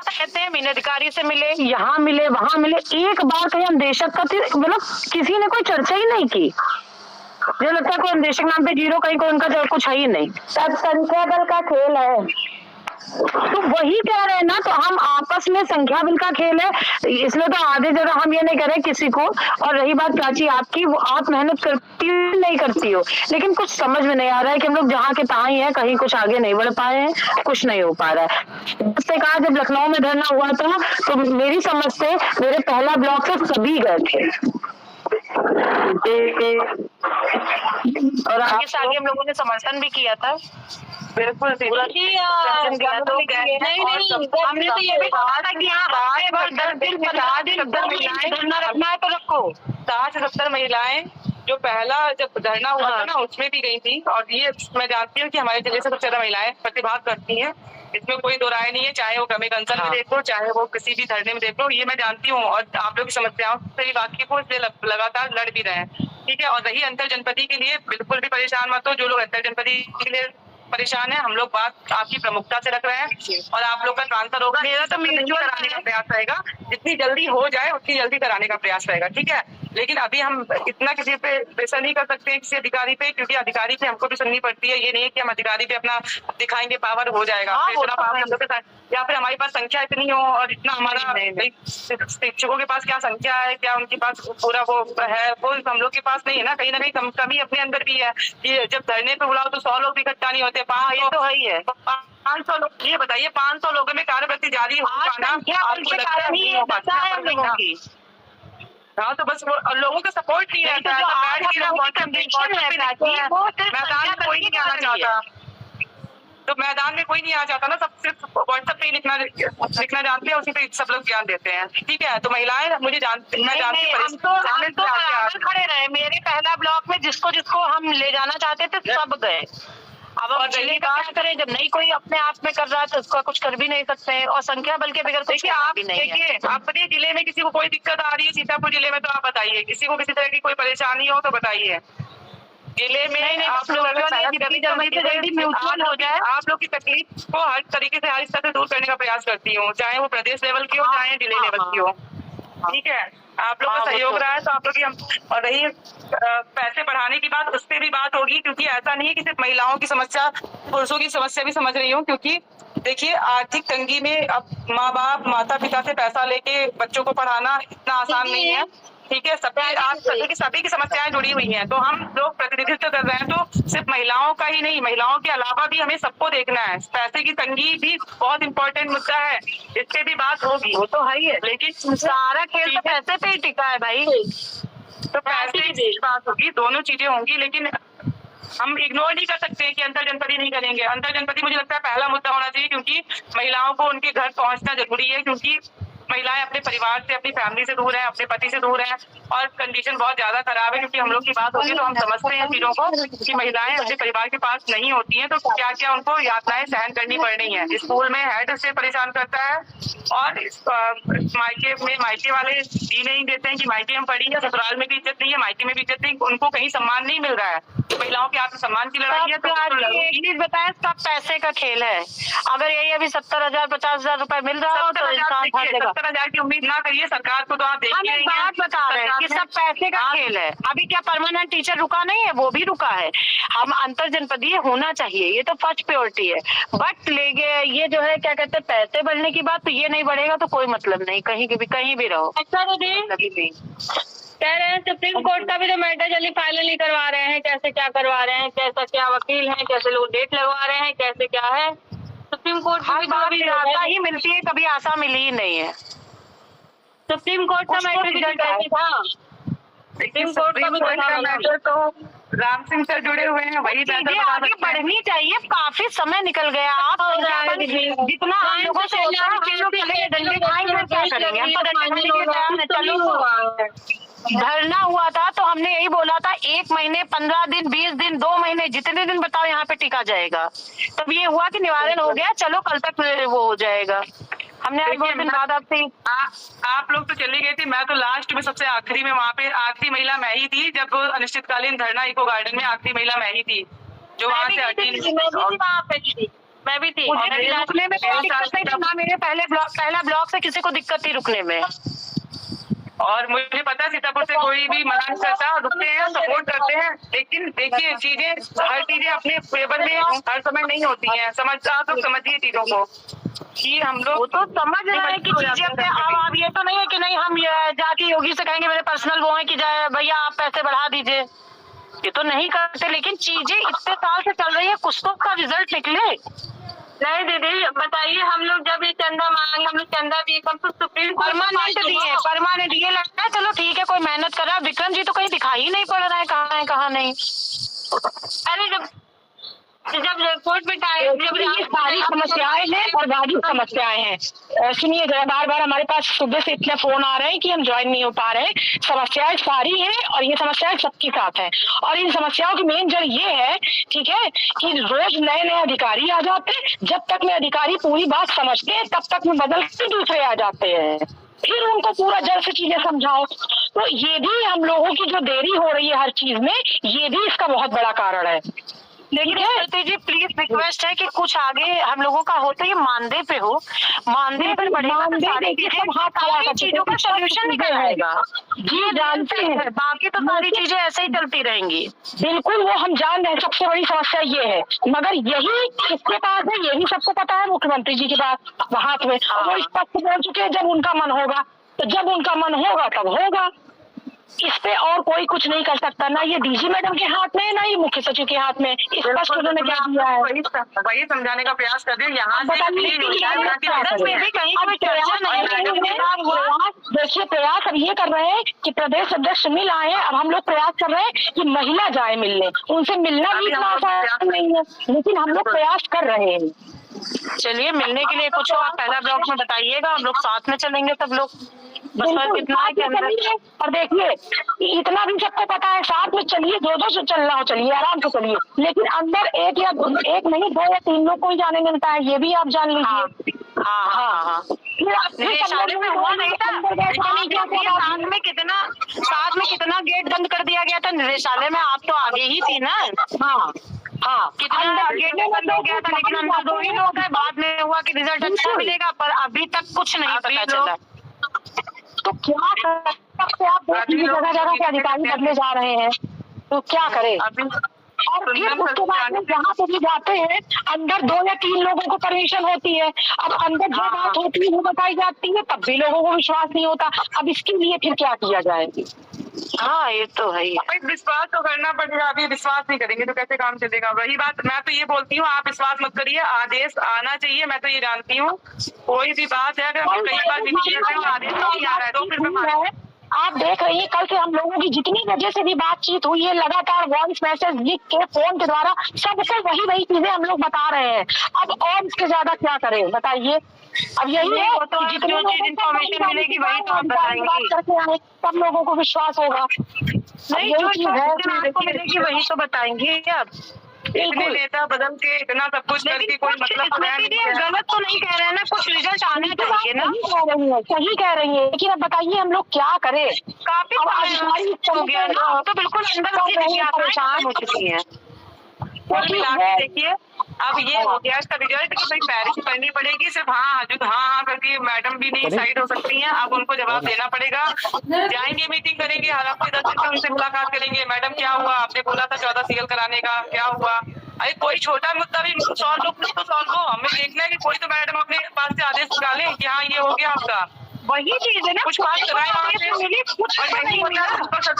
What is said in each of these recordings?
कहते हैं मैंने अधिकारी से मिले, यहाँ मिले, वहां मिले, एक बार कहीं अंदेशक का मतलब किसी ने कोई चर्चा ही नहीं की। मुझे लगता है कोई अंदेशक नाम पे जीरो, कहीं कोई उनका कुछ है ही नहीं, सब संख्या बल का खेल है। तो वही कह रहे हैं ना, तो हम आपस में संख्या बल का खेल है, इसलिए तो आधे जगह हम ये नहीं कह रहे किसी को। और रही बात प्राची आपकी, वो आप मेहनत करती हो नहीं करती हो, लेकिन कुछ समझ में नहीं आ रहा है कि हम लोग जहाँ के तहाँ ही है, कहीं कुछ आगे नहीं बढ़ पाए हैं, कुछ नहीं हो पा रहा है। उससे कहा जब लखनऊ में धरना हुआ था तो मेरी समझ से मेरे पहला ब्लॉक से सभी गए थे, और आगे से आगे हम लोगों ने समर्थन भी किया था। बिल्कुल नहीं, हमने तो ये भी कहा था कि यहाँ 10 दिन 15 दिन धरना रखना है तो रखो। 60-70 महिलाएं जो पहला जब धरना हुआ था ना उसमें भी गई थी, और ये मैं जानती हूँ कि हमारे जिले से सबसे ज्यादा महिलाएं प्रतिभाग करती हैं, इसमें कोई दो राय नहीं है, चाहे वो क्रमिक अंचल में देख लो, चाहे वो किसी भी धरने में देख लो, ये मैं जानती हूँ। और आप लोग की समस्याओं से वाकिफ हो, इसलिए लगातार लड़ भी रहे हैं, ठीक है। और रही अंतर जनपदी के लिए, बिल्कुल भी परेशान मत हो, जो लोग अंतर जनपदी के लिए परेशान है, हम लोग बात आपकी प्रमुखता से रख रहे हैं, और आप लोग का ट्रांसफर होगा, मेरा तो म्यूचुअल कराने का प्रयास रहेगा, जितनी जल्दी हो जाए उतनी जल्दी कराने का प्रयास रहेगा, ठीक है। लेकिन अभी हम इतना किसी पे प्रेशर नहीं कर सकते हैं, किसी अधिकारी पे, क्योंकि अधिकारी पे हमको भी सुननी पड़ती है। ये नहीं है कि हम अधिकारी पे अपना दिखाएंगे पावर हो जाएगा, या फिर हमारे पास संख्या इतनी हो और इतना हमारा शिक्षकों के पास क्या संख्या है, क्या उनके पास पूरा वो है, वो हम लोग के पास नहीं है ना। कहीं कमी अपने अंदर भी है कि जब धरने पे बुलाओ तो 100 लोग भी इकट्ठा नहीं होते। ये तो है ही है। 500 लोग, ये बताइए 500 लोगों में कार्यवृत्ति जारी हो पाना आपको लगता है? हाँ, तो बस लोगों का सपोर्ट नहीं रहता है, मैदान में कोई नहीं आना चाहता, तो मैदान में कोई नहीं आ जाता ना, सब सिर्फ व्हाट्सएप पे लिखना जानते हैं, उसी पे सब लोग ज्ञान देते हैं, ठीक है। तो महिलाएं मुझे जानती, मैं जानती हूँ, हम तो खड़े रहे, मेरे पहला ब्लॉक में जिसको जिसको हम ले जाना चाहते थे सब गए। अब हम जिले का क्या करें, जब नहीं कोई अपने आप में कर रहा है तो उसका कुछ कर भी नहीं सकते हैं, और संख्या बल के बगैर कुछ भी नहीं है। देखिए, अपने जिले में किसी को कोई दिक्कत आ रही है, सीतापुर जिले में, तो आप बताइए, किसी को किसी तरह की कोई परेशानी हो तो बताइए। जिले में आप लोग जल्दी म्यूचुअल हो जाए, आप लोग की तकलीफ को हर तरीके से, हर स्तर से दूर करने का प्रयास करती हूँ, चाहे वो प्रदेश लेवल की हो, चाहे जिले लेवल की हो, ठीक है। आप लोग का सहयोग रहा है तो आप लोग की हम, और रही पैसे बढ़ाने की बात, उस पर भी बात होगी, क्योंकि ऐसा नहीं है कि सिर्फ महिलाओं की समस्या, पुरुषों की समस्या भी समझ रही हूँ, क्योंकि देखिए आर्थिक तंगी में अब माँ बाप माता पिता से पैसा लेके बच्चों को पढ़ाना इतना आसान नहीं है, ठीक है। सभी की समस्याएं जुड़ी हुई हैं, तो हम लोग प्रतिनिधित्व कर रहे हैं, तो सिर्फ महिलाओं का ही नहीं, महिलाओं के अलावा भी हमें सबको देखना है। पैसे की तंगी भी बहुत इंपॉर्टेंट मुद्दा है, इस पे भी बात होगी, वो तो है ही है, लेकिन सारा खेल तो पैसे पे ही टिका है भाई। तो पैसे की बात होगी, दोनों चीजें होंगी, लेकिन हम इग्नोर नहीं कर सकते कि अंतर जनपदी नहीं करेंगे। अंतर जनपदी मुझे लगता है पहला मुद्दा होना चाहिए, क्योंकि महिलाओं को उनके घर पहुंचना जरूरी है, क्योंकि महिलाएं अपने परिवार से, अपनी फैमिली से दूर है, अपने पति से दूर है, और कंडीशन बहुत ज्यादा खराब है। क्योंकि हम लोग की बात होती है तो हम समझते हैं चीजों को कि महिलाएं अपने परिवार के पास नहीं होती हैं, तो क्या क्या उनको यातनाएं सहन करनी पड़ रही हैं। स्कूल में हेड से परेशान करता है, और मायके वाले जी नहीं देते हैं कि मायके में पढ़ी है, ससुराल में भी इज्जत नहीं है, मायके में भी इज्जत नहीं, उनको कहीं सम्मान नहीं मिल रहा है। महिलाओं के आत्मसम्मान की लड़ाई है, तो बताए सब पैसे का खेल है। अगर यही अभी 70,000 50,000 रुपए मिल रहा हो तो इंसान 70,000 की उम्मीद ना करिए सरकार को, तो आप देखिए बात बता रहे हैं कि सब पैसे का खेल है। अभी क्या परमानेंट टीचर रुका नहीं है, वो भी रुका है। हम अंतर जनपदीय होना चाहिए, ये तो फर्स्ट प्रायोरिटी है, बट ये जो है क्या कहते हैं पैसे बढ़ने की बात, तो ये नहीं बढ़ेगा तो कोई मतलब नहीं, कहीं भी रहो। अच्छा कह रहे हैं सुप्रीम कोर्ट का भी तो मैटर जल्दी फाइनल नहीं करवा रहे हैं, कैसे क्या करवा रहे हैं, कैसा क्या वकील हैं, कैसे लोग डेट लगवा रहे हैं, कैसे क्या है। सुप्रीम कोर्ट की आशा ही मिलती है, कभी आशा मिली ही नहीं है। सुप्रीम कोर्ट का मैटर था, सुप्रीम कोर्ट का मैटर तो राम सिंह से जुड़े हुए हैं, वही आगे बढ़नी चाहिए। काफी समय निकल गया, आप जितना हम लोगों से धरना हुआ था तो हमने यही बोला था 1 महीने 15 दिन 20 दिन 2 महीने जितने दिन बताओ यहाँ पे टिका जाएगा। तब ये हुआ कि निवारण हो गया, चलो कल तक वो हो जाएगा। हमने आज बहुत दिन बाद आपसे आप लोग तो चली गई थी, मैं तो लास्ट में सबसे आखिरी में, वहाँ पे आखिरी महिला मैं ही थी, जब अनिश्चितकालीन धरना इको गार्डन में आखिरी महिला मैं ही थी जो वहाँ से हटी। मैं भी थी। मुझे मैं भी रुकने में कोई दिक्कत नहीं थी, ना मेरे पहला ब्लॉक से किसी को दिक्कत थी रुकने में। और मुझे पता है सीतापुर से कोई भी मना नहीं करता, रुकते हैं, सपोर्ट करते हैं। लेकिन देखिए चीजें, हर चीजें अपने फेवर में हर समय नहीं होती हैं। आप लोग समझिए चीजों को कि हम लोग वो तो समझ रहे हैं कि चीजें अपने, अब ये तो नहीं है कि नहीं हम जाके योगी से कहेंगे मेरे पर्सनल वो है कि जाए भैया आप पैसे बढ़ा दीजिए, ये तो नहीं करते। लेकिन चीजें इतने साल से चल रही है, कुछ तो उसका रिजल्ट निकले। नहीं दीदी बताइए, हम लोग जब ये चंदा मांगे, हम लोग चंदा दिए, कम तो सुप्रीम कोर्ट परमानेंट ये लगता है। चलो ठीक है, कोई मेहनत कर रहा है। विक्रम जी तो कहीं दिखाई ही नहीं पड़ रहा है, कहाँ नहीं। अरे जब रिपोर्ट में जब ये सारी समस्याएं हैं और वाजिब समस्याएं हैं। सुनिए जरा, बार बार हमारे पास सुबह से इतने फोन आ रहे हैं कि हम ज्वाइन नहीं हो पा रहे हैं। समस्याएं सारी हैं और ये समस्याएं सबके साथ हैं। और इन समस्याओं की मेन जड़ ये है, ठीक है, कि रोज नए नए अधिकारी आ जाते हैं। जब तक में अधिकारी पूरी बात समझते हैं तब तक में बदल के दूसरे आ जाते हैं, फिर उनको पूरा जड़ से चीजें समझाओ। तो ये भी हम लोगों की जो देरी हो रही है हर चीज में, ये भी इसका बहुत बड़ा कारण है। लेकिन जी प्लीज रिक्वेस्ट है कि कुछ आगे हम लोगों का हो तो ये मानदेय पे हो, मानदेय पर बढ़ेगा तो सारी चीजों का सोल्यूशन निकल आएगा। जी जानते हैं, बाकी तो सारी चीजें ऐसे ही चलती रहेंगी। बिल्कुल वो हम जान रहे हैं, सबसे बड़ी समस्या ये है। मगर यही किसके पास है, यही सबको पता है, मुख्यमंत्री जी के पास हाथ में। वो स्पष्ट बोल चुके हैं जब उनका मन होगा, तो जब उनका मन होगा तब होगा। इस पे और कोई कुछ नहीं कर सकता, ना ये डीजी मैडम के हाथ में, ना ये मुख्य सचिव के हाथ में। स्पष्ट उन्होंने क्या दिया है, वही समझाने का प्रयास कर रहे हैं। यहाँ देखिए प्रयास अब ये कर रहे हैं कि प्रदेश अध्यक्ष मिल आए हैं। अब हम लोग प्रयास कर रहे हैं कि महिला जाए मिलने, उनसे मिलना भी इतना आसान नहीं है, लेकिन हम लोग प्रयास कर रहे हैं। चलिए मिलने के लिए कुछ आप पहला ब्लॉक में बताइएगा, हम लोग साथ में चलेंगे सब लोग। कितना है कि और देखिए इतना भी सबको पता है, साथ में चलिए, दो से चलना हो चलिए, आराम से चलिए। लेकिन अंदर एक नहीं 2 या 3 लोग को ही जाने मिलता है, ये भी आप जान लीजिए। हाँ। निदेशालय में हुआ नहीं था, साथ में कितना गेट बंद कर दिया गया था निदेशालय में। आप तो आगे ही थी ना। हाँ कितना गेट बंद हो गया था, लेकिन अंदर 2 ही लोग हैं। बाद में हुआ कि रिजल्ट अच्छा मिलेगा, पर अभी तक कुछ नहीं पता चला। तो क्या कर सकते हैं आप, जगह जगह से अधिकारी बदले जा रहे हैं, तो क्या करें। और फिर उसके बाद में जहाँ पे भी जाते हैं अंदर 2 या 3 लोगों को परमिशन होती है। अब अंदर जो बात होती है वो बताई जाती है, तब भी लोगों को विश्वास नहीं होता। अब इसके लिए फिर क्या किया जाए। हाँ ये तो है ही, विश्वास तो करना पड़ेगा। अभी विश्वास नहीं करेंगे तो कैसे काम चलेगा। वही बात मैं तो ये बोलती हूँ, आप विश्वास मत करिए, आदेश आना चाहिए। मैं तो ये जानती हूँ कोई भी बात है, अगर कई बार आदेश नहीं आ रहा है तो फिर आप देख रही है, कल से हम लोगों की जितनी वजह से भी बातचीत हुई है, लगातार वॉइस मैसेज लिख के फोन के द्वारा सबसे वही चीजें हम लोग बता रहे हैं। अब और इसके ज्यादा क्या करें बताइए। अब यही है तो जितनी इन्फॉर्मेशन मिलेगी वही तो आप बताएंगे, सब लोगों को विश्वास होगा। नहीं जो चीज है आपको मिलेगी वही तो बताएंगे। आप इतने नेता बदल के इतना सब कुछ करके कोई मतलब गलत तो नहीं कह रहे हैं ना, कुछ रिजल्ट आने चाहिए ना। सही कह रही है, लेकिन अब बताइए हम लोग क्या करें। काफी हो गया ना, तो बिल्कुल अंदर परेशान हो चुकी है। देखिए अब ये हो गया इसका रिजल्ट कि भाई पैरिश करनी पड़ेगी। सिर्फ हाँ करके मैडम भी नहीं साइड हो सकती हैं। अब उनको जवाब देना पड़ेगा। जाएंगे मीटिंग करेंगे, हर हफ्ते 10 दिन में उनसे मुलाकात करेंगे। मैडम क्या हुआ, आपने बोला था 14 सीएल कराने का, क्या हुआ। अरे कोई छोटा मुद्दा भी सॉल्व हो तो सॉल्व हो। हमें देखना है कि कोई तो मैडम अपने पास से आदेश निकाले कि हाँ ये हो गया आपका। वही चीज है ना, कुछ बात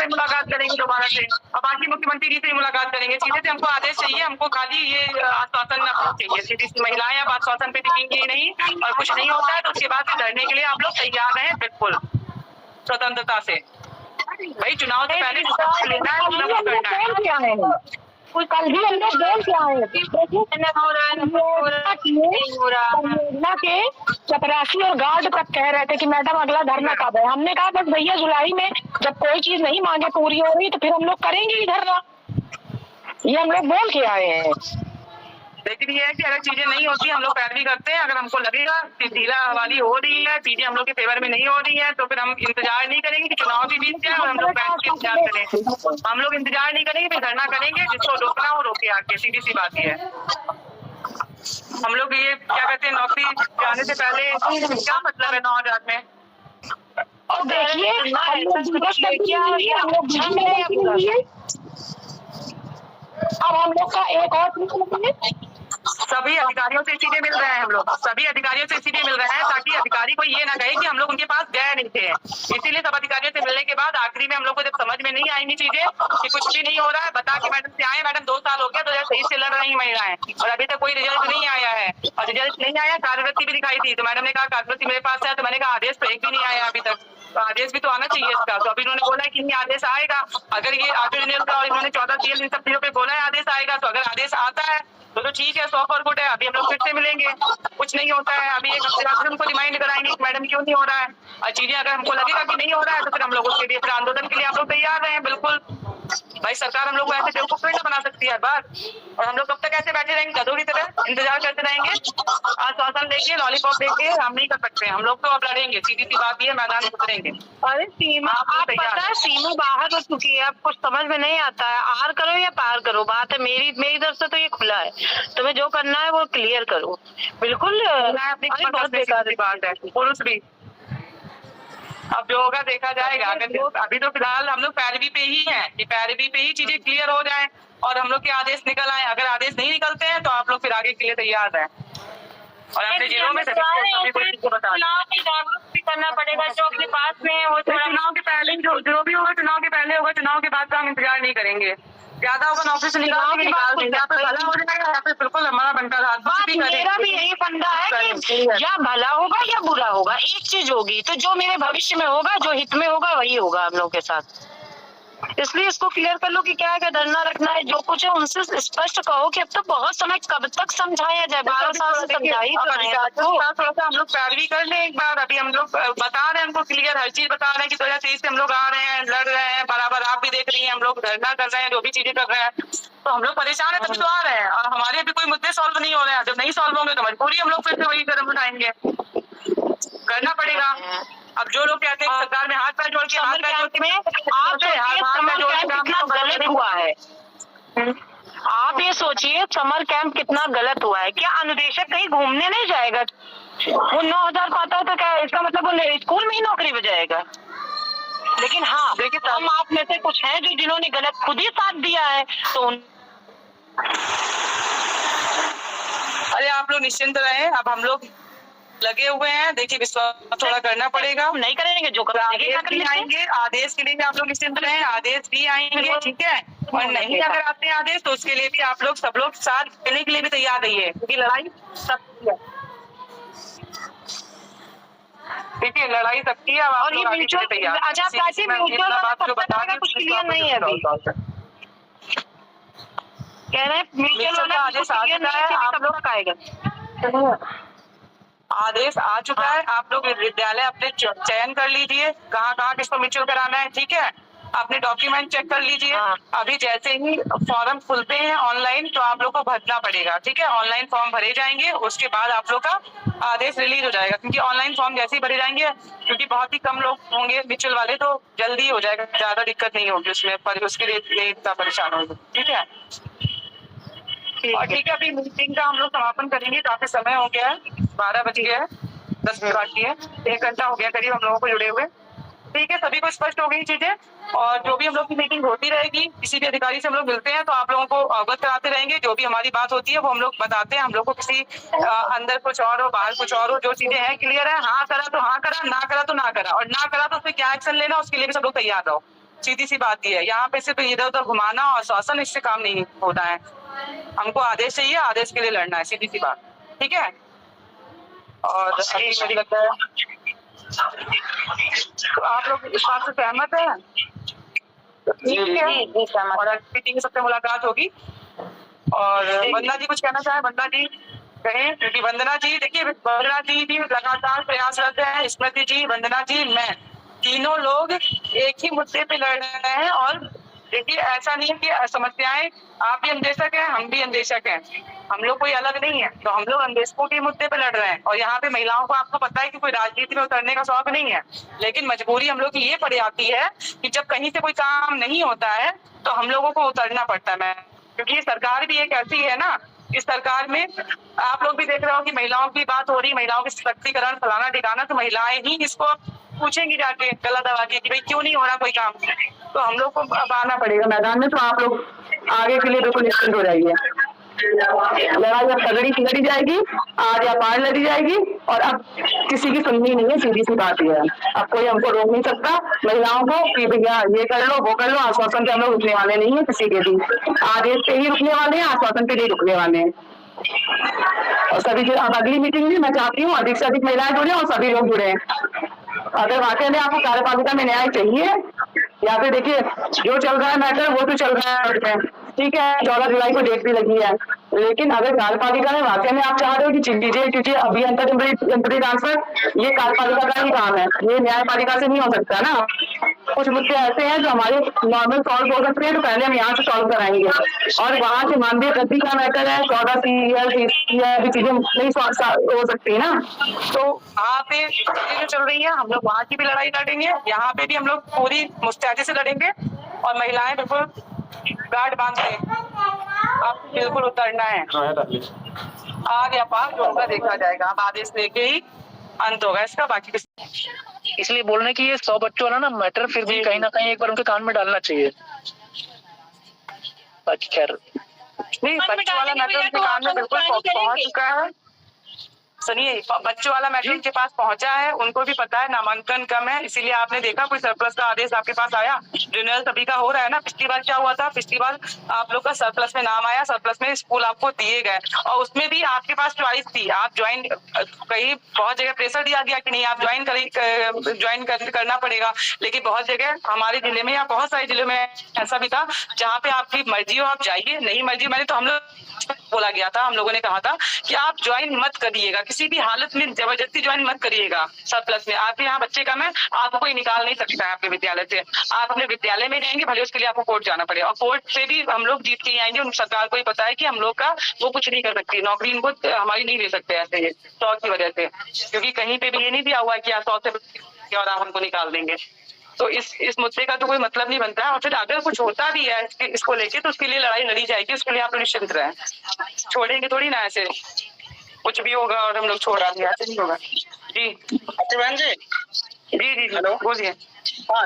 मुलाकात करेंगे दोबारा से। अब बाकी मुख्यमंत्री जी से मुलाकात करेंगे। सीधे से हमको आदेश चाहिए, हमको खाली ये आश्वासन चाहिए। सीधी सी महिलाएं अब आश्वासन पे टिकेंगी नहीं और कुछ नहीं होता है तो उसके बाद लड़ने के लिए आप लोग तैयार रहे बिल्कुल स्वतंत्रता से। भाई चुनाव से पहले लेना है, करना है। कल भी हम लोग बोल के आए योजना के चपरासी और गार्ड तक कह रहे थे कि मैडम अगला धरना कब है। हमने कहा बस भैया जुलाई में, जब कोई चीज नहीं मांगे पूरी हो रही तो फिर हम लोग करेंगे ही धरना। ये हम लोग बोल के आए हैं। लेकिन ये है कि अगर चीजें नहीं होती हम लोग पैरवी करते हैं। अगर हमको लगेगा कि ढीला हवाली हो रही है, चीजें हम लोग के फेवर में नहीं हो रही है, तो फिर हम इंतजार नहीं करेंगे कि चुनाव भी बीत जाए और हम लोग बैठ के इंतजार करें। हम लोग इंतजार नहीं करेंगे, फिर धरना करेंगे। जिसको रोकना हो रोके आके, सीधी सी बात है। हम लोग ये क्या कहते हैं, नौकरी जाने से पहले क्या मतलब है 9,000 में? और देखिए हम लोग दिवस का क्या हम लोग अब हम लोग का एक और सभी अधिकारियों से इसीलिए मिल रहे हैं हम लोग, सभी अधिकारियों से इसीलिए मिल रहे हैं ताकि अधिकारी को ये ना कहे कि हम लोग उनके पास गए नहीं थे। इसीलिए सब अधिकारियों से मिलने के बाद आखिरी में हम लोग को जब समझ में नहीं आएंगी चीजें कि कुछ भी नहीं हो रहा है, बता के मैडम से आए, मैडम 2 साल हो गया 2023 से लड़ रही महिलाएं और अभी तक कोई रिजल्ट नहीं आया है, और रिजल्ट नहीं आया, कार्यवृत्ति भी दिखाई थी, तो मैडम ने कहा कार्यवृत्ति मेरे पास है, तो मैंने कहा आदेश तो एक भी नहीं आया अभी तक, तो आदेश भी तो आना चाहिए इसका। तो अभी इन्होंने बोला है कि नहीं आदेश आएगा, अगर ये आर्टिनल का और इन्होंने 14 CL इन सब चीजों पे बोला है आदेश आएगा, तो अगर आदेश आता है तो ठीक है, 100 फॉर गुड है। अभी हम लोग फिर से मिलेंगे, कुछ नहीं होता है, अभी एक हफ्ते बाद हमको रिमाइंड कराएंगे कि मैडम क्यों नहीं हो रहा है, और चीजें अगर हमको लगेगा कि नहीं हो रहा है तो फिर हम लोग उसके लिए फिर आंदोलन के लिए आप लोग तैयार रहे। बिल्कुल भाई, सरकार हम लोग को ऐसे बेवकूफ नहीं बना सकती है बात, और हम लोग कब तक ऐसे बैठे रहेंगे गधों की तरह इंतजार करते रहेंगे, आश्वासन देंगे, लॉलीपॉप देंगे, हम नहीं कर सकते, हम लोग तो अब लड़ेंगे, सीधी सी बात ये, मैदान में उतरेंगे। अरे सीमा, आप पता है सीमा बाहर हो चुकी है, आपको समझ में नहीं आता है, आर करो या पार करो, बात है मेरी तरफ से तो ये खुला है, तुम्हें जो करना है वो क्लियर करो। बिल्कुल बहुत बेकार बात है, पुरुष भी अब जो होगा देखा जाएगा। अगर अभी तो फिलहाल हम लोग पैरवी पे ही हैं कि पैरवी पे ही चीजें क्लियर हो जाए और हम लोग के आदेश निकल आए। अगर आदेश नहीं निकलते हैं तो आप लोग फिर आगे के लिए तैयार हैं और अपने जिलों में सभी को बता भी करना पड़ेगा, जो अपने पास में है वो चुनाव के पहले जो भी होगा, चुनाव के पहले होगा, चुनाव के बाद का हम इंतजार नहीं करेंगे। ज्यादा होगा नौकरी से निकाल देंगे, या फिर भला हो जाएगा या फिर बिल्कुल हमारा बनता था। मेरा भी यही फंडा है कि या भला होगा या बुरा होगा, एक चीज होगी, तो जो मेरे भविष्य में होगा, जो हित में होगा वही होगा हम लोग के साथ। इसलिए इसको क्लियर कर लो कि क्या है, धरना रखना है, जो कुछ है उनसे स्पष्ट कहो कि अब तो बहुत समय कब तक समझाया जाए, 12 साल से समझाई थोड़ा सा हम लोग पैरवी कर ले एक बार। अभी हम लोग बता रहे हैं, हमको क्लियर हर चीज बता रहे हैं कि 2023 से हम लोग आ रहे हैं, लड़ रहे हैं बराबर, आप भी देख रही हैं, हम लोग धरना कर रहे हैं, जो भी चीजें कर रहे हैं, तो हम लोग परेशान है तभी तो आ रहे हैं, और हमारे अभी कोई मुद्दे सॉल्व नहीं हो रहे हैं। जब नहीं सॉल्व होंगे तो मजबूरी हम लोग फिर से वही कदम उठाएंगे, करना पड़ेगा। अब जो लोग कहते हैं सरकार में हाथ पैर जोड़ के कितना गलत हुआ है, आप ये सोचिए समर कैंप कितना गलत हुआ है। क्या अनुदेशक कहीं घूमने नहीं जाएगा? वो 9,000 पाता है तो क्या इसका मतलब वो स्कूल में ही नौकरी पे जाएगा? लेकिन हाँ देखिए, हम आप में से कुछ हैं जो जिन्होंने गलत खुद ही साथ दिया है, तो अरे आप लोग निश्चिंत रहे, अब हम लोग लगे हुए हैं। देखिए विश्वास थोड़ा करना पड़ेगा, नहीं करेंगे जो आएंगे, आदेश के लिए भी आप लोग निश्चिंत रहे, आदेश भी आएंगे, ठीक है। और नहीं अगर आते हैं आदेश तो उसके लिए भी आप लोग सब लोग साथ देने के लिए भी तैयार रहिए, क्योंकि लड़ाई सबकी है, देखिए लड़ाई सबकी है। और ये म्यूचुअल कुछ क्लियर नहीं है अभी, कह रहे हैं म्यूचुअल वाला आदेश आ चुका है, आप लोग का आएगा, आदेश आ चुका है। आप लोग विद्यालय अपने चयन कर लीजिए, कहाँ किसको म्यूचुअल कराना है, ठीक है। अपने डॉक्यूमेंट चेक कर लीजिए। अभी जैसे ही फॉर्म खुलते हैं ऑनलाइन तो आप लोग को भरना पड़ेगा, ठीक है। ऑनलाइन फॉर्म भरे जाएंगे, उसके बाद आप लोग का आदेश रिलीज हो जाएगा, क्योंकि ऑनलाइन फॉर्म जैसे ही भरे जाएंगे, क्योंकि बहुत ही कम लोग होंगे म्यूचुअल वाले, तो जल्दी हो जाएगा, ज्यादा दिक्कत नहीं होगी उसमें, पर उसके लिए इतना परेशान होगी, ठीक है। और ठीक है, अभी मीटिंग का हम लोग समापन करेंगे, काफी समय हो गया है, 12 बज गया है, 10 मिनट बाकी है, 1 घंटा हो गया करीब हम लोगों को जुड़े हुए, ठीक है। सभी को स्पष्ट हो गई चीजें, और जो भी हम लोग की मीटिंग होती रहेगी, किसी भी अधिकारी से हम लोग मिलते हैं तो आप लोगों को अवगत कराते रहेंगे। जो भी हमारी बात होती है वो हम लोग बताते हैं, हम लोग को किसी अंदर कुछ और हो, बाहर कुछ और हो, जो चीजें हैं क्लियर है, हाँ करा तो हाँ करा, ना करा तो ना करा, और ना करा तो उसमें क्या एक्शन लेना उसके लिए भी सब लोग तैयार रहो। सीधी सी बात ये है, यहाँ पे सिर्फ इधर उधर घुमाना और आश्वासन, इससे काम नहीं होता है। हमको आदेश चाहिए, आदेश के लिए लड़ना है, सीधी सी बात, ठीक है। और मुझे लगता है आप लोग इस बात से सहमत है, ठीक है। और मीटिंग में सबसे मुलाकात होगी। और वंदना जी कुछ कहना चाहे, वंदना जी कहें, क्योंकि वंदना जी देखिए, वंदना जी भी लगातार प्रयासरत है, स्मृति जी, वंदना जी, मैं, तीनों लोग एक ही मुद्दे पे लड़ रहे हैं। और देखिए ऐसा नहीं है कि समस्याएं आप भी अंदेशक हैं, हम भी अंदेशक हैं, हम लोग कोई अलग नहीं है, तो हम लोग अंदेशकों के मुद्दे पे लड़ रहे हैं। और यहाँ पे महिलाओं को आपको पता है कि कोई राजनीति में उतरने का शौक नहीं है, लेकिन मजबूरी हम लोग की ये पड़ जाती है कि जब कहीं से कोई काम नहीं होता है तो हम लोगों को उतरना पड़ता है। क्योंकि सरकार भी एक ऐसी है ना इस सरकार में आप लोग भी देख रहे हो कि महिलाओं की बात हो रही, महिलाओं के सशक्तिकरण फलाना ठिकाना, तो महिलाएं ही इसको पूछेंगी जाके गला दबा के कि भाई क्यों नहीं हो रहा कोई काम। तो हम लोग को अब आना पड़ेगा मैदान में, तो आप लोग आगे के लिए बिल्कुल निश्चिंत हो जाइए। लड़ाई अब तगड़ी की लड़ी जाएगी, आज या पार लड़ी जाएगी, और अब किसी की सुननी नहीं है, सीधी सी बात यह है। अब कोई हमको रोक नहीं सकता महिलाओं को कि भैया ये कर लो वो कर लो, आश्वासन पे हम लोग रुकने वाले नहीं है किसी के भी, आदेश पे ही रुकने वाले हैं, आश्वासन पे नहीं रुकने वाले हैं। और सभी जो अब अगली मीटिंग में मैं चाहती हूँ अधिक से अधिक महिलाएं जुड़े और सभी लोग जुड़े। अगर वाकई में आपको कार्यपालिका में न्याय चाहिए, या फिर देखिए जो चल रहा है मैटर वो तो चल रहा है, ठीक है 14 जुलाई को डेट भी लगी है, लेकिन अगर कार्यपालिका में वाकई में आप चाह रहे हो कि चीजें क्योंकि अभी टेम्परेरी ट्रांसफर ये कार्यपालिका का ही काम है, ये न्यायपालिका से नहीं हो सकता ना। कुछ मुद्दे ऐसे हैं जो हमारे नॉर्मल सॉल्व हो सकते हैं, तो पहले हम यहाँ से सॉल्व कराएंगे, और वहाँ से मानवीय गति का मैटर है 14 चीजें नहीं हो सकती ना। तो वहाँ पे जो चल रही है हम लोग वहाँ की भी लड़ाई लड़ेंगे, यहाँ पे भी हम लोग पूरी मुस्तैदी से लड़ेंगे, और महिलाएं बिल्कुल गार्ड बांध के अब बिल्कुल उतरना है। आगे अपार जो होगा देखा जाएगा, अब आदेश लेके ही अंत होगा इसका, बाकी इसलिए बोलने की ये 100 बच्चों वाला ना मैटर फिर भी कहीं ना कहीं एक बार उनके कान में डालना चाहिए। बाकी खैर नहीं, बच्चों वाला मैटर उनके कान में बिल्कुल पहुंच चुका है। सुनिए, बच्चों वाला मैटर उनके पास पहुंचा है, उनको भी पता है नामांकन कम है, इसीलिए आपने देखा कोई सरप्लस का आदेश आपके पास आया। रिन्यूअल सभी का हो रहा है ना। पिछली बार क्या हुआ था, पिछली बार आप लोग का सरप्लस में नाम आया, सरप्लस में स्कूल आपको दिए गए, और उसमें भी आपके पास चॉइस थी, आप ज्वाइन, कहीं बहुत जगह प्रेशर दिया गया कि नहीं आप ज्वाइन करना पड़ेगा, लेकिन बहुत जगह हमारे जिले में या बहुत सारे जिलों में ऐसा भी था जहाँ पे आपकी मर्जी हो आप जाइए, नहीं मर्जी मैंने तो हम लोग बोला गया था, हम लोगों ने कहा था कि आप ज्वाइन मत करिएगा, किसी भी हालत में जबरदस्ती ज्वाइन मत करिएगा। सरप्लस में आपके यहाँ बच्चे कम है, आपको कोई निकाल नहीं सकता है आपके विद्यालय से, आप अपने विद्यालय में रहेंगे, भले उसके लिए आपको कोर्ट जाना पड़ेगा, और कोर्ट से भी हम लोग जीत के आएंगे। उन सरकार को ही पता है कि हम लोग का वो कुछ नहीं कर सकती, नौकरी इनको हमारी नहीं दे सकते ऐसे ये 100 की वजह से, क्योंकि कहीं पे भी ये नहीं दिया हुआ है कि 100 से और आप हमको निकाल देंगे। तो इस मुद्दे का तो कोई मतलब नहीं बनता है, और फिर अगर कुछ होता भी है इसको लेके तो उसके लिए लड़ाई लड़ी जाएगी, उसके लिए आप निश्चिंत रहें, छोड़ेंगे थोड़ी ना ऐसे, कुछ भी होगा और हम लोग छोड़ रहे हैं, ऐसे नहीं होगा। जी बहन जी, जी जी हेलो बोलिए। हाँ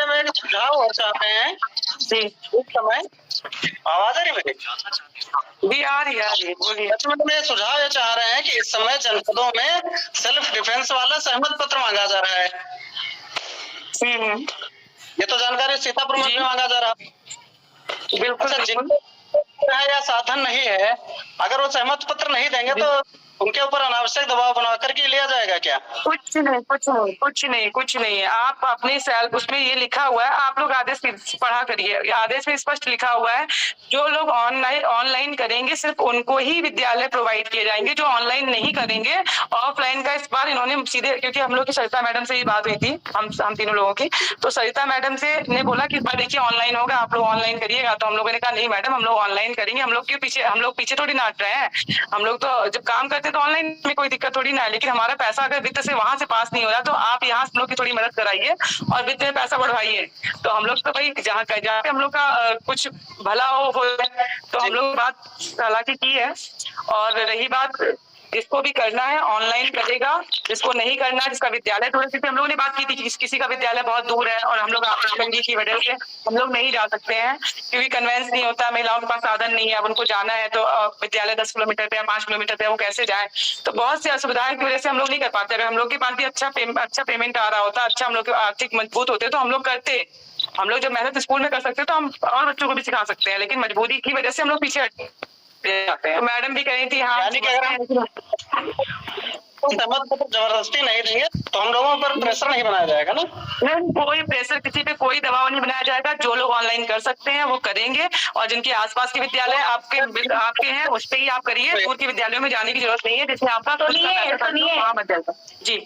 मेरे सुझाव और चाहते हैं जी उस समय आवाज आ रही मेरी? जी आ रही है, बोलिए। में सुझाव ये चाह रहे हैं कि इस समय जनपदों में सेल्फ डिफेंस वाला सहमत पत्र मांगा जा रहा है। ये तो जानकारी सीतापुर में मांगा जा रहा है। बिल्कुल जिनको या साधन नहीं है, अगर वो सहमत पत्र नहीं देंगे तो उनके ऊपर अनावश्यक दबाव बना करके लिया जाएगा क्या? कुछ नहीं। आप अपने उसमें ये लिखा हुआ है, आप लोग आदेश पढ़ा करिए, आदेश में स्पष्ट लिखा हुआ है जो लोग ऑनलाइन करेंगे सिर्फ उनको ही विद्यालय प्रोवाइड किए जाएंगे, जो ऑनलाइन नहीं करेंगे ऑफलाइन का इस बार इन्होंने सीधे, क्योंकि हम लोग की सरिता मैडम से ये बात हुई थी हम तीनों लोगों की, तो सरिता मैडम से ने बोला कि इस बार देखिए ऑनलाइन होगा, आप लोग ऑनलाइन करिएगा, तो हम लोगों ने कहा नहीं मैडम हम लोग ऑनलाइन करेंगे, हम लोग पीछे थोड़ी नाट रहे हैं, हम लोग तो जब काम करते तो ऑनलाइन में कोई दिक्कत थोड़ी ना है, लेकिन हमारा पैसा अगर वित्त से वहां से पास नहीं हो रहा तो आप यहाँ हम लोग की थोड़ी मदद कराइए और वित्त में पैसा बढ़वाइए। तो हम लोग तो भाई जहाँ पे हम लोग का कुछ भला हो तो हम लोग बात हालांकि की है, और रही बात जिसको भी करना है ऑनलाइन करेगा, जिसको नहीं करना है, जिसका विद्यालय थोड़े से हम लोगों ने बात की थी कि किसी का विद्यालय बहुत दूर है और हम लोग आवागमन की वजह से हम लोग नहीं जा सकते हैं, क्योंकि कन्वेंस नहीं होता, महिलाओं के पास साधन नहीं है, अब उनको जाना है तो विद्यालय 10 किलोमीटर पे 5 किलोमीटर पे वो कैसे जाए, तो बहुत सी असुविधाएं की वजह से हम लोग नहीं कर पाते। अगर हम लोग के पास भी अच्छा पेमेंट आ रहा होता, अच्छा हम लोग आर्थिक मजबूत होते तो हम लोग करते, हम लोग जब मेहनत स्कूल में कर सकते तो हम और बच्चों को भी सिखा सकते हैं, लेकिन मजबूरी की वजह से हम लोग पीछे हटते हैं। मैडम भी कह रही थी हाँ सहमत पत्र जबरदस्ती नहीं देंगे तो हम लोगों पर प्रेशर नहीं बनाया जाएगा ना? नहीं, कोई प्रेशर, किसी पे कोई दबाव नहीं बनाया जाएगा, जो लोग ऑनलाइन कर सकते हैं वो करेंगे, और जिनके आसपास के विद्यालय आपके हैं उस पे ही आप करिए, दूर के विद्यालयों में जाने की जरूरत नहीं है, जिसमें आपका वहाँ मत जाएगा। जी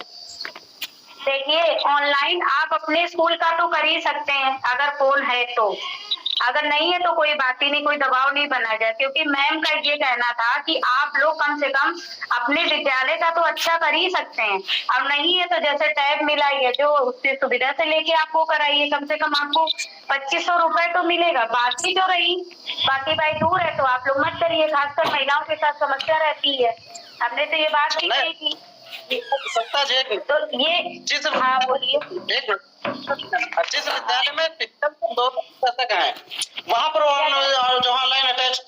देखिए ऑनलाइन आप अपने स्कूल का तो कर ही सकते हैं अगर फोन है तो, अगर नहीं है तो कोई बात ही नहीं, कोई दबाव नहीं बनाया जाए, क्योंकि मैम का ये कहना था कि आप लोग कम से कम अपने विद्यालय का तो अच्छा कर ही सकते हैं, अब नहीं है तो जैसे टैब मिला है जो उससे सुविधा से लेके आप वो कराइए, कम से कम आपको 2500 रुपए तो मिलेगा। बाकी जो रही बाकी भाई दूर है तो आप लोग मत करिए, खासकर महिलाओं के साथ समस्या रहती है, हमने तो ये बात नहीं कही थी। सत्ता जी तो ये जिस हाँ बोलिए। जिस विद्यालय में शिक्षक को 2 दशक हैं वहाँ पर जो ऑनलाइन अटैच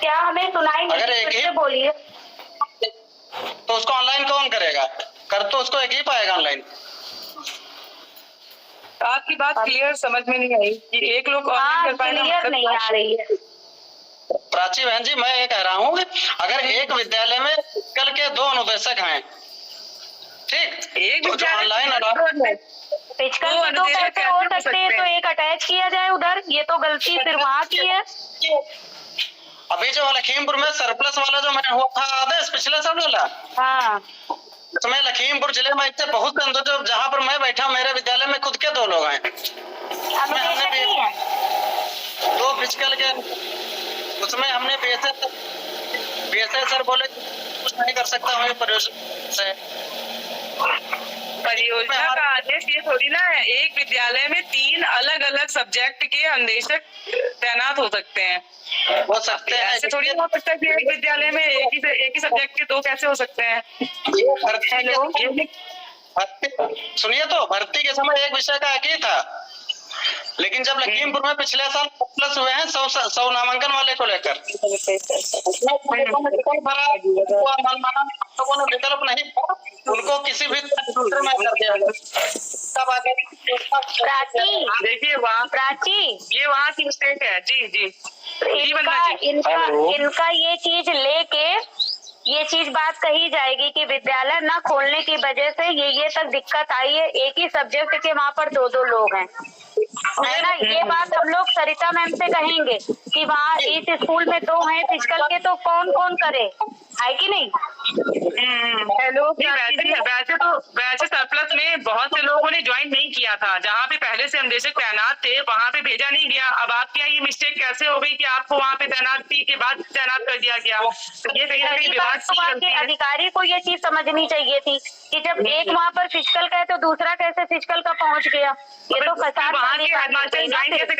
क्या हमें सुनाई अगर नहीं, एक फिर ही से बोलिए। तो उसको ऑनलाइन कौन करेगा? कर तो उसको एक ही पाएगा ऑनलाइन। आपकी बात क्लियर समझ में नहीं आई कि एक लोग ऑनलाइन हाँ कर पाएगा क्लियर मतलब नहीं आ रही है। प्राची बहन जी मैं ये कह रहा हूँ अगर एक विद्यालय में कल के 2 अनुदेशक हैं, ठीक, एक तो जो ऑनलाइन पिचकल के 2 कैसे हो सकते हैं, तो एक अटैच किया जाए उधर, ये तो गलती फिर वहाँ की है। अभी जो लखीमपुर में सरप्लस वाला जो मैं हुआ था आदेश पिछले साल वाला, हाँ उसमें लखीमपुर जिले में इससे बहुत अंदर जो जहाँ पर मैं बैठा मेरे विद्यालय में खुद के 2 लोग हैं, अब ऐसा नहीं है। 2 फिजिकल के, उसमें हमने बीएसए सर बोले कुछ नहीं कर सकता मैं परियोजना से। परियोजना का आदेश ये थोड़ी ना है, एक विद्यालय में 3 अलग अलग सब्जेक्ट के अनुदेशक तैनात हो सकते हैं, हो सकते हैं, ऐसे थोड़ी ना हो सकता है कि एक विद्यालय में एक ही सब्जेक्ट के 2 कैसे हो सकते हैं। सुनिए तो भर्ती के समय एक विषय का एक ही था, लेकिन जब लखीमपुर में पिछले साल प्लस हुए हैं 100 नामांकन वाले को लेकर लोगों ने विकल्प नहीं, उनको किसी भी सूत्र में कर दिया। देखिए वहाँ प्राची ये वहाँ की मिस्टेक है। जी जी इनका ये चीज लेके ये चीज बात कही जाएगी कि विद्यालय न खोलने की वजह से ये तक दिक्कत आई है, एक ही सब्जेक्ट के वहाँ पर 2 लोग हैं, है ना। ये बात हम लोग सरिता मैम से कहेंगे कि वहाँ इस स्कूल में 2 हैं फिजिकल के, तो कौन करे, है कि नहीं। हेलो वैसे सरप्लस में बहुत से लोगों ने ज्वाइन नहीं किया था, जहाँ पे पहले से अनुदेशक तैनात थे वहाँ पे भेजा नहीं गया। अब आपके यहाँ ये मिस्टेक कैसे हो गई कि आपको वहाँ पे तैनाती के बाद तैनात कर दिया गया, तो ये कहीं ना कहीं विवाद के अधिकारी को ये चीज समझनी चाहिए थी कि जब एक वहाँ पर फिजिकल का है तो दूसरा कैसे फिजिकल का पहुँच गया। ये तो फसाद वहाँ के हेडमास्टर ने ज्वाइन कैसे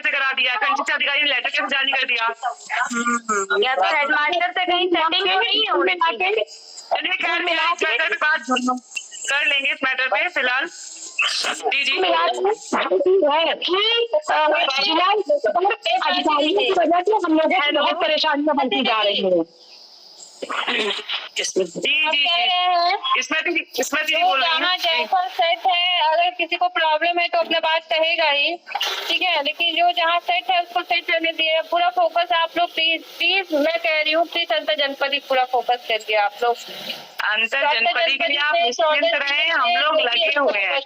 करा दिया, शिक्षा अधिकारी ने लेटर कैसे जारी कर दिया, या तो हेडमास्टर से कहीं सेटिंग नहीं है उन्हें। चलिए खैर मैं इस मैटर पे बात कर लेंगे, इस मैटर पे फिलहाल। जी जी अधिकारियों की वजह से हम लोग बहुत परेशानियां बनती जा रही है। जी इसमें भी बोल रही जहाँ जैसा सेट है, अगर किसी को प्रॉब्लम है तो अपना बात कहेगा ही, ठीक है, लेकिन जो जहाँ सेट है उसको सेट करने दिए। पूरा फोकस आप लोग प्लीज मैं कह रही हूँ प्लीज अंतर जनपदी पूरा फोकस करिए आप लोग। अंतर जनपदी के लिए आप निश्चिंत रहें, हम लोग लगे हुए हैं,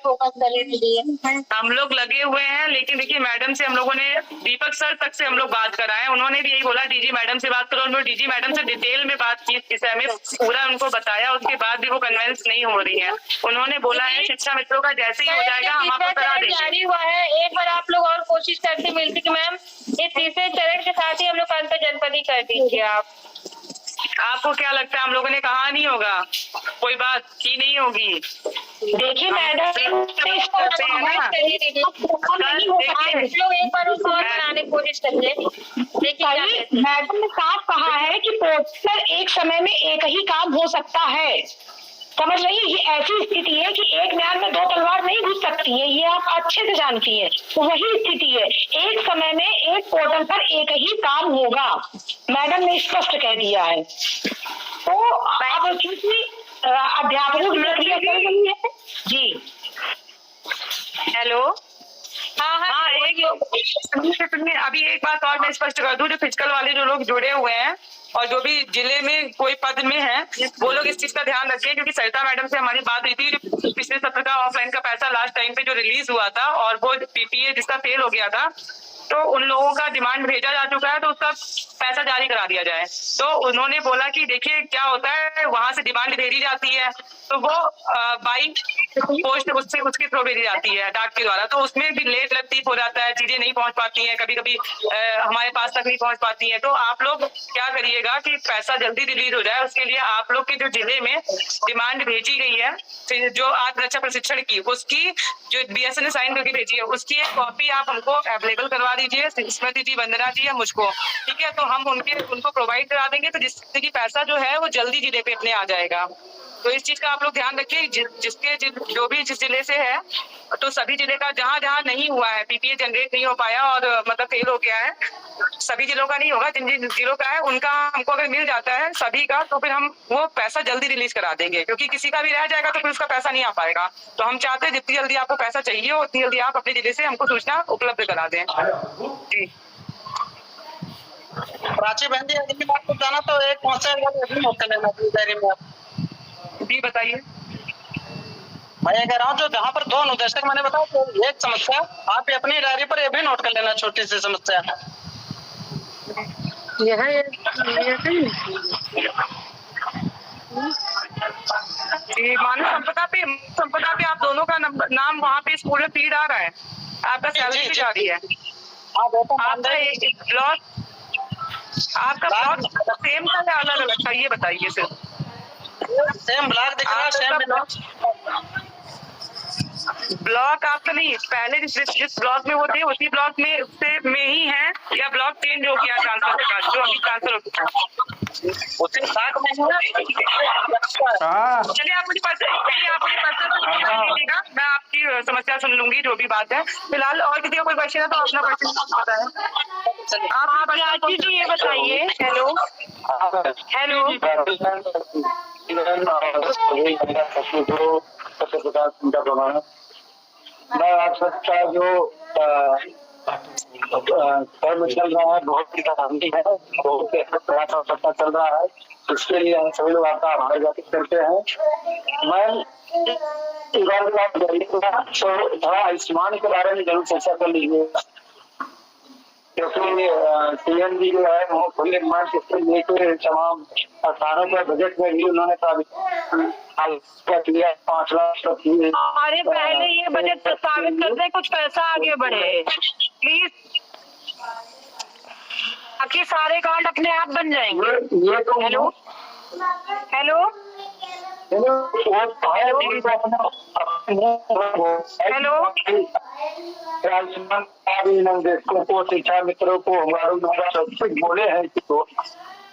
हम लोग लगे हुए हैं। लेकिन देखिए मैडम से हम लोगों ने दीपक सर तक से हम लोग बात कराए, उन्होंने भी यही बोला डीजी मैडम से बात करो। उन्होंने डीजी मैडम से डिटेल में बात की, इस विषय में पूरा उनको बताया, उसके बाद भी वो कन्विंस नहीं हो रही है। उन्होंने बोला है शिक्षा मित्रों का जैसे ही हो जाएगा हम आपको करा देंगे। जारी हुआ है, एक बार आप लोग और कोशिश करते मिलती कि मैम ये तीसरे चरण के साथ ही हम लोग अंतर जनपदी कर दीजिए। आपको क्या लगता है हम लोगों ने कहा नहीं होगा, कोई बात की नहीं होगी। देखिए मैडम लोग एक बार उसको और बनाने की कोशिश करिए। देखिए मैडम ने साफ कहा है कि पोर्टल एक समय में एक ही काम हो सकता है, समझ रही है। ये ऐसी स्थिति है कि एक म्यान में 2 तलवार नहीं घुस सकती है, ये आप अच्छे से जानती है। तो वही स्थिति है, एक समय में एक पोर्टल पर एक ही काम होगा, मैडम ने स्पष्ट कह दिया है। तो अब क्योंकि अध्यापकों की प्रक्रिया चल रही है। जी हेलो हाँ एक सुनिए अभी एक बात और मैं स्पष्ट कर दूं, जो फिजिकल वाले जो लोग जुड़े हुए हैं और जो भी जिले में कोई पद में है वो लोग इस चीज का ध्यान रखें, क्योंकि सरिता मैडम से हमारी बात हुई थी, जो पिछले सत्र का ऑफलाइन का पैसा लास्ट टाइम पे जो रिलीज हुआ था और वो पीपीए जिसका फेल हो गया था, तो उन लोगों का डिमांड भेजा जा चुका है, तो उसका पैसा जारी करा दिया जाए। तो उन्होंने बोला कि देखिए क्या होता है, वहां से डिमांड भेजी जाती है तो वो बाई पोस्ट उसके थ्रू भेजी जाती है डाक के द्वारा, तो उसमें भी लेट लतीफ हो जाता है, चीजें नहीं पहुंच पाती हैं, कभी कभी हमारे पास तक नहीं पहुंच पाती है। तो आप लोग क्या करिएगा कि पैसा जल्दी रिलीज हो जाए, उसके लिए आप लोग के जो जिले में डिमांड भेजी गई है जो आत्मरक्षा प्रशिक्षण की, उसकी जो बीएसएन ने साइन करके भेजी है उसकी एक कॉपी आप हमको अवेलेबल करवा दीजिए, स्मृति जी, वंदना जी या मुझको, ठीक है। तो हम उनको प्रोवाइड करा देंगे, तो जिससे कि पैसा जो है वो जल्दी जिले पे अपने आ जाएगा। तो इस चीज का आप लोग ध्यान रखिए, जो भी जिस जिले से है, तो सभी जिले का जहाँ जहाँ नहीं हुआ है, पीपीए जनरेट नहीं हो पाया और मतलब फेल हो गया है, सभी जिलों का नहीं होगा, जिन जिन जिलों का है उनका हमको अगर मिल जाता है सभी का, तो फिर हम वो पैसा जल्दी रिलीज करा देंगे, क्योंकि किसी का भी रह जाएगा तो फिर उसका पैसा नहीं आ पाएगा। तो हम चाहते हैं जितनी जल्दी आपको पैसा चाहिए हो उतनी जल्दी आप अपने जिले से हमको सूचना उपलब्ध करा दें। जी प्राची बहन जी, अगली बात को जाना तो एक मौका लेना डायरी में। जी बताइए। मैं ये कह रहा हूँ जो जहाँ पर 2 अनुदेशक मैंने बताया, तो एक समस्या आप अपनी डायरी पर ये भी नोट कर लेना, छोटी सी समस्या। मानव संपदा पे आप दोनों का नाम वहाँ पे स्कूल में फीड आ रहा है, आपका सैलरी भी जा रही है, आपका ब्लॉक सेम का या अलग अलग था, ये बताइए सिर्फ। सेम ब्लॉक दिख रहा है, सेम ब्लॉक आपका नहीं, पहले जिस ब्लॉक में वो थे उसी ब्लॉक में ही है, या ब्लॉक चेंज हो गया ट्रांसफर के बाद, जो अभी ट्रांसफर हो गया उसके साथ में चलिए आप मुझे लीजिएगा, मैं आपकी समस्या सुन लूंगी जो भी बात है। फिलहाल और किसी का कोई क्वेश्चन है तो अपना क्वेश्चन बताएं। आप प्राची जी ये बताइए। हेलो मैं आप सबका जो कर्म चल रहा है बहुत ही आसानी है, बहुत पता चल रहा है, इसके लिए हम सभी लोग आपका आभार व्यक्त करते हैं। मैं थोड़ा आयुष्मान के बारे में जरूर चर्चा कर लीजिए, क्योंकि सीएम जी जो है वो खुले निर्माण से लेकर तमाम स्थानों पर बजट में भी उन्होंने किया 5 लाख तक। अरे पहले ये बजट प्रस्तावित कर दे, कुछ पैसा आगे बढ़े प्लीज, बाकी सारे कार्ड अपने आप बन जाएंगे। ये तो हेलो देशों को, शिक्षा मित्रों को हमारे द्वारा सब कुछ बोले हैं तो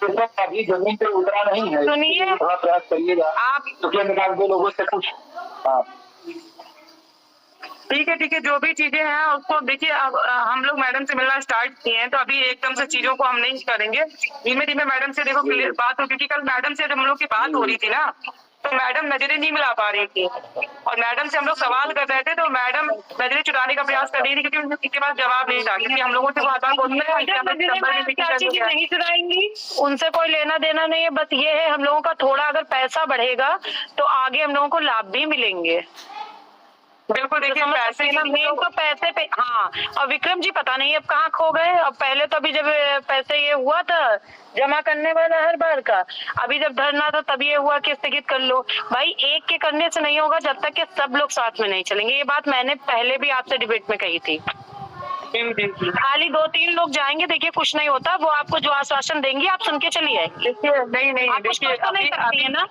अभी जमीन पे उतरा नहीं है, सुनिए थोड़ा प्रयास करिएगा आप, पिछले निकाल के लोगों से कुछ। ठीक है, जो भी चीजें हैं उसको देखिए, अब हम लोग मैडम से मिलना स्टार्ट किए हैं, तो अभी एकदम से चीजों को हम नहीं करेंगे, धीमे धीमे मैडम से देखो क्लियर बात हो, क्योंकि कल मैडम से जब हम लोग की बात हो रही थी ना, तो मैडम नजरें नहीं मिला पा रही थी, और मैडम से हम लोग सवाल कर रहे थे तो मैडम नजरें चुराने का प्रयास कर रही थी, क्योंकि उनके पास जवाब नहीं था, क्योंकि हम लोगों से नहीं चुराएंगी, उनसे कोई लेना देना नहीं है, बस ये है हम लोगों का थोड़ा अगर पैसा बढ़ेगा तो आगे हम लोगों को लाभ भी मिलेंगे। बिल्कुल देखिए, पैसे मेन तो पैसे पे। हाँ, और विक्रम जी पता नहीं अब कहाँ खो गए, अब पहले तो अभी जब पैसे ये हुआ था जमा करने वाला हर बार का, अभी जब धरना था तब ये हुआ कि स्थगित कर लो। भाई एक के करने से नहीं होगा जब तक कि सब लोग साथ में नहीं चलेंगे, ये बात मैंने पहले भी आपसे डिबेट में कही थी। खाली 2-3 लोग जाएंगे, देखिए कुछ नहीं होता, वो आपको जो आश्वासन देंगी आप सुन के चलिए। नहीं देखिए, नहीं करती है ना,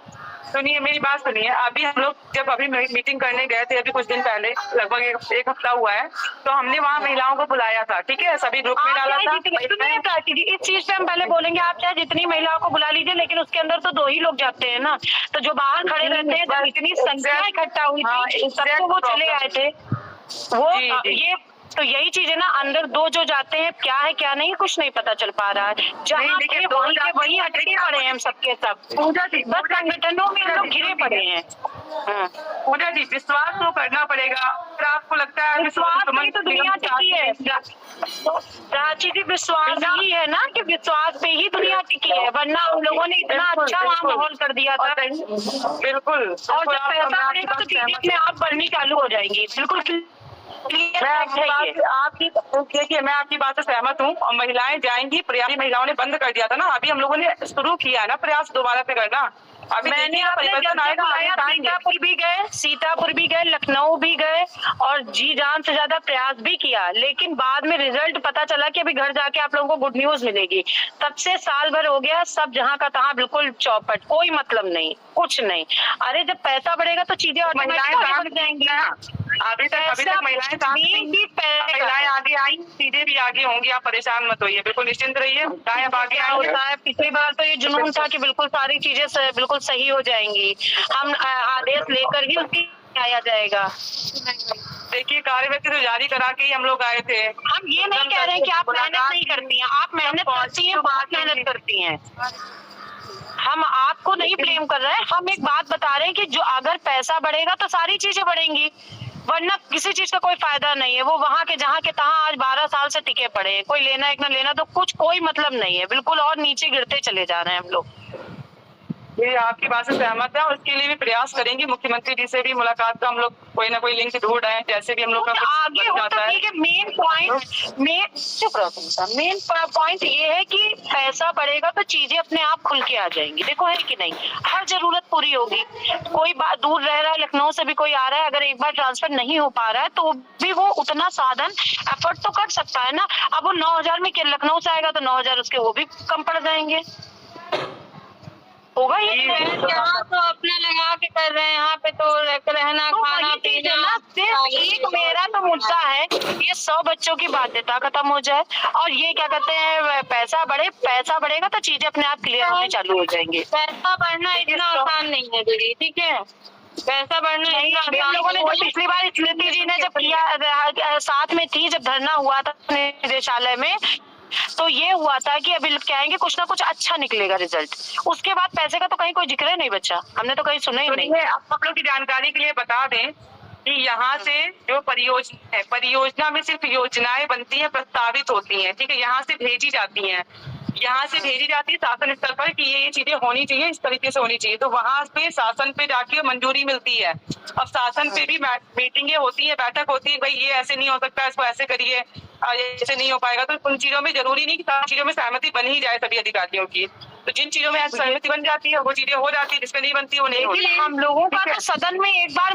सुनिए मेरी बात सुनिए, अभी हम लोग जब अभी मीटिंग करने गए थे अभी कुछ दिन पहले, लगभग एक हफ्ता हुआ है, तो हमने वहाँ महिलाओं को बुलाया था, ठीक है, सभी ग्रुप में डाला था। इस चीज पे हम पहले बोलेंगे, आप चाहे जितनी महिलाओं को बुला लीजिए, लेकिन उसके अंदर तो 2 ही लोग जाते हैं ना, तो जो बाहर खड़े रहते हैं, जब इतनी संख्या इकट्ठा हुई थी सबको वो चले आए थे, वो ये तो यही चीज है ना, अंदर 2 जो जाते हैं क्या है क्या नहीं कुछ नहीं पता चल पा रहा है, जहाँ वही अटके पड़े हैं हम सबके सब, बस संगठनों में हम लोग घिरे पड़े हैं। पूजा जी विश्वास तो करना पड़ेगा। अगर आपको लगता है विश्वास पे तो दुनिया टिकी है। प्राची जी विश्वास ही है ना कि विश्वास पे ही दुनिया टिकी है, वरना उन लोगों ने इतना अच्छा वहाँ माहौल कर दिया था। बिल्कुल। और जब पैसा बढ़ेगा तो चीजें अपने आप बढ़नी चालू हो जाएंगी। बिल्कुल मैं आपकी बात से सहमत हूँ। और महिलाएं जाएंगी, प्रयास महिलाओं ने बंद कर दिया था ना, अभी हम लोगों ने शुरू किया है ना प्रयास दोबारा से करना। अभी मैंने परिवर्तन आएगा। सीतापुर भी गए, लखनऊ भी गए और जी जान से ज्यादा प्रयास भी किया, लेकिन बाद में रिजल्ट पता चला कि अभी घर जाके आप लोगों को गुड न्यूज मिलेगी। तब से साल भर हो गया, सब जहाँ का तहाँ बिल्कुल चौपट, कोई मतलब नहीं, कुछ नहीं। अरे जब पैसा बढ़ेगा तो चीजें महिलाएं बढ़ जाएंगी ना। अभी तक महिलाएं आगे आई, चीजें भी आगे होंगी। आप परेशान मत होइए, बिल्कुल निश्चिंत रहिए। अब आगे आए। पिछली बार तो ये जुनून था कि बिल्कुल सारी चीजें बिल्कुल सही हो जाएंगी, हम आदेश लेकर ही उसकी आया जाएगा। देखिए कार्यवृत्ति तो जारी करा के ही हम लोग आए थे। हम ये नहीं कह रहे हैं कि आप मेहनत नहीं करती हैं, आप मेहनत करती हैं, बहुत मेहनत करती हैं। हम आपको नहीं ब्लेम कर रहे हैं, हम एक बात बता रहे हैं कि जो अगर पैसा बढ़ेगा तो सारी चीजें बढ़ेंगी, वरना किसी चीज का कोई फायदा नहीं है। वो वहाँ के जहाँ के तहाँ आज 12 साल से टिके पड़े हैं, कोई लेना एक ना लेना तो कुछ कोई मतलब नहीं है, बिल्कुल और नीचे गिरते चले जा रहे हैं हम लोग। ये आपकी बात से सहमत है और इसके लिए भी प्रयास करेंगे। मुख्यमंत्री जी से भी मुलाकात का हम लोग कोई ना कोई लिंक ढूंढ रहे हैं, जैसे भी हम लोग का आगे होता है कि मेन पॉइंट ये है कि पैसा बढ़ेगा तो चीजें अपने आप खुल के आ जाएंगी। देखो है कि नहीं, हर जरूरत पूरी होगी। कोई दूर रह रहा है, लखनऊ से भी कोई आ रहा है, अगर एक बार ट्रांसफर नहीं हो पा रहा है तो भी वो उतना साधन एफर्ट तो कर सकता है ना। अब वो 9,000 में लखनऊ से आएगा तो 9,000 उसके वो भी कम पड़ जाएंगे, होगा ही। यहाँ तो अपना लगा के कर रहे हैं, यहाँ पे तो रहना खाना पीना ना। सिर्फ एक मेरा तो मुद्दा है, ये 100 बच्चों की बाध्यता खत्म हो जाए और ये क्या कहते हैं पैसा बढ़ेगा तो चीजें अपने आप क्लियर होने चालू हो जाएंगी। पैसा बढ़ना इतना आसान नहीं है दीदी, ठीक है। पैसा बढ़ना नहीं, हम लोगों ने जब पिछली बार स्मृति जी ने जब किया, साथ में थी जब धरना हुआ था निदेशालय में, तो ये हुआ था कि अभी कहेंगे कुछ ना कुछ अच्छा निकलेगा रिजल्ट, उसके बाद पैसे का तो कहीं कोई जिक्र नहीं बचा, हमने तो कहीं सुना ही नहीं। आप लोग की जानकारी के लिए बता दें कि यहाँ से जो परियोजना है, परियोजना में सिर्फ योजनाएं बनती हैं, प्रस्तावित होती हैं, ठीक है, यहाँ से भेजी जाती हैं, शासन स्तर पर कि ये चीजें होनी चाहिए, इस तरीके से होनी चाहिए, तो वहाँ पे शासन पे जाके मंजूरी मिलती है। अब शासन पे भी मीटिंगें होती है, बैठक होती है, भाई ये ऐसे नहीं हो सकता, इसको ऐसे करिए, ऐसे नहीं हो पाएगा। तो उन चीजों में जरूरी नहीं कि सारी चीजों में सहमति बन ही जाए सभी अधिकारियों की, तो जिन चीजों में सहमति बन जाती है वो चीजें हो जाती है, जिसमें नहीं बनती वो नहीं होती। हम लोगों का तो सदन में एक बार